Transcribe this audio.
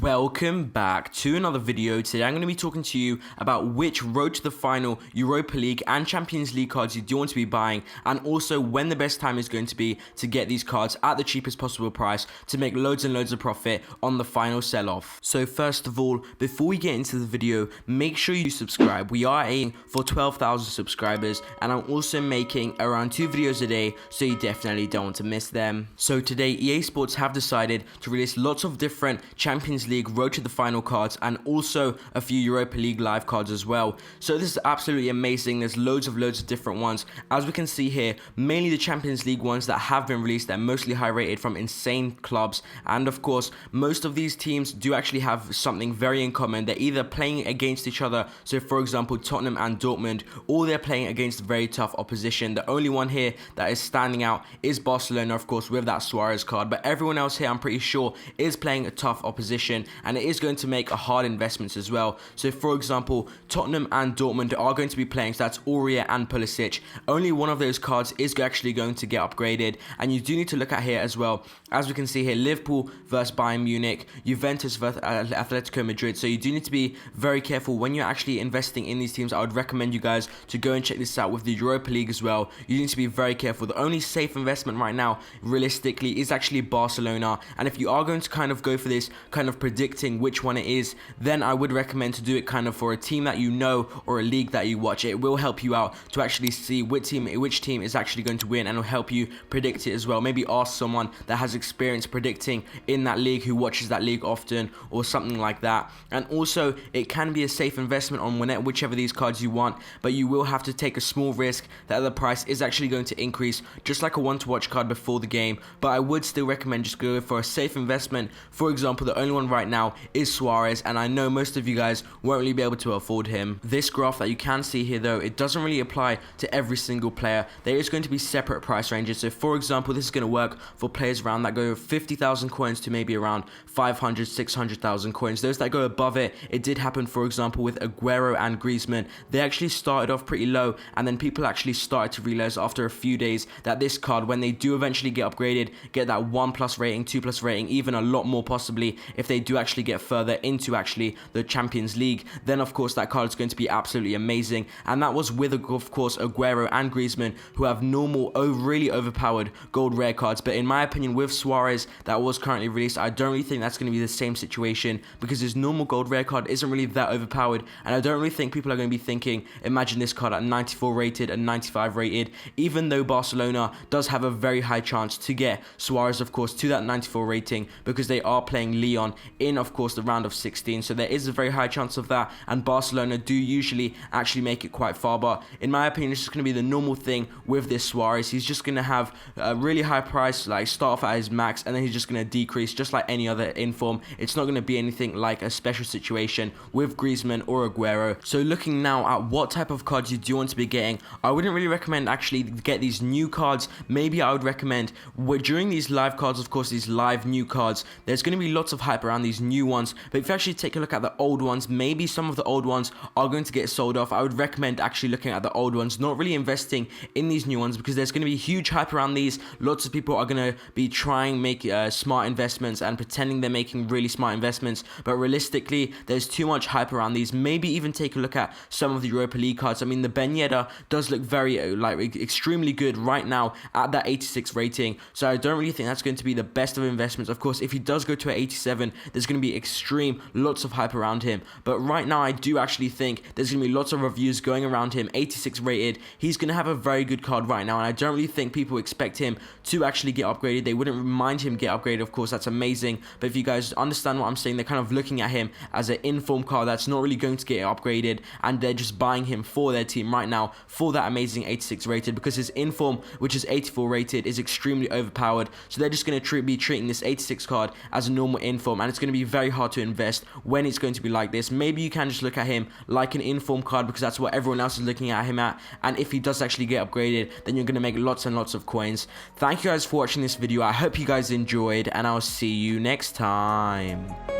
Welcome back to another video. Today I'm going to be talking to you about which road to the final Europa League and Champions League cards you do want to be buying, and also when the best time is going to be to get these cards at the cheapest possible price to make loads and loads of profit on the final sell-off. So first of all, before we get into the video, make sure you subscribe. We are aiming for 12,000 subscribers, and I'm also making around 2 videos a day, so you definitely don't want to miss them. So today EA Sports have decided to release lots of different Champions League road to the final cards and also a few Europa League live cards as well. So this is absolutely amazing. There's loads of different ones. As we can see here, mainly the Champions League ones that have been released. They're mostly high rated from insane clubs, and of course most of these teams do actually have something very in common. They're either playing against each other, so for example Tottenham and Dortmund, or they're playing against very tough opposition. The only one here that is standing out is Barcelona, of course, with that Suarez card, but everyone else here I'm pretty sure is playing a tough opposition, and it is going to make a hard investments as well. So for example, Tottenham and Dortmund are going to be playing, so that's Aurier and Pulisic. Only one of those cards is actually going to get upgraded, and you do need to look at here as well. As we can see here, Liverpool versus Bayern Munich, Juventus versus Atletico Madrid. So you do need to be very careful when you're actually investing in these teams. I would recommend you guys to go and check this out with the Europa League as well. You need to be very careful. The only safe investment right now, realistically, is actually Barcelona, and if you are going to kind of go for this kind of predicting which one it is, then I would recommend to do it kind of for a team that you know or a league that you watch. It will help you out to actually see which team is actually going to win, and will help you predict it as well. Maybe ask someone that has experience predicting in that league, who watches that league often, or something like that. And also it can be a safe investment on whichever of these cards you want, but you will have to take a small risk that the price is actually going to increase, just like a one to watch card before the game. But I would still recommend just go for a safe investment. For example, the only one right now is Suarez, and I know most of you guys won't really be able to afford him. This graph that you can see here though, it doesn't really apply to every single player. There is going to be separate price ranges. So for example, this is going to work for players around that go 50,000 coins to maybe around 500, 600,000 coins. Those that go above it, it did happen for example with Aguero and Griezmann. They actually started off pretty low, and then people actually started to realize after a few days that this card, when they do eventually get upgraded, get that 1+ rating, 2+ rating, even a lot more possibly if they do actually get further into actually the Champions League, then of course that card is going to be absolutely amazing. And that was with of course Aguero and Griezmann, who have normal really overpowered gold rare cards. But in my opinion, with Suarez that was currently released, I don't really think that's going to be the same situation, because his normal gold rare card isn't really that overpowered, and I don't really think people are going to be thinking, imagine this card at 94 rated and 95 rated, even though Barcelona does have a very high chance to get Suarez of course to that 94 rating, because they are playing Lyon in of course the round of 16, so there is a very high chance of that, and Barcelona do usually actually make it quite far. But in my opinion, it's just going to be the normal thing with this Suarez. He's just going to have a really high price, like start off at his max, and then he's just going to decrease just like any other inform. It's not going to be anything like a special situation with Griezmann or Aguero. So looking now at what type of cards you do want to be getting, I wouldn't really recommend actually get these new cards. Maybe I would recommend during these live cards, of course these live new cards, there's going to be lots of hype around these new ones, but if you actually take a look at the old ones, maybe some of the old ones are going to get sold off. I would recommend actually looking at the old ones, not really investing in these new ones, because there's going to be huge hype around these. Lots of people are going to be trying make smart investments and pretending they're making really smart investments, but realistically there's too much hype around these. Maybe even take a look at some of the Europa League cards. I mean, the Ben Yedder does look very extremely good right now at that 86 rating, so I don't really think that's going to be the best of investments. Of course, if he does go to an 87, there's going to be lots of hype around him, but right now I do actually think there's going to be lots of reviews going around him. 86 rated, he's going to have a very good card right now, and I don't really think people expect him to actually get upgraded. They wouldn't mind him get upgraded, of course, that's amazing, but if you guys understand what I'm saying, they're kind of looking at him as an inform card that's not really going to get upgraded, and they're just buying him for their team right now for that amazing 86 rated, because his inform, which is 84 rated, is extremely overpowered. So they're just going to be treating this 86 card as a normal inform, and it's going to be very hard to invest when it's going to be like this. Maybe you can just look at him like an inform card, because that's what everyone else is looking at him at, and if he does actually get upgraded, then you're going to make lots and lots of coins. Thank you guys for watching this video. I hope you guys enjoyed, and I'll see you next time.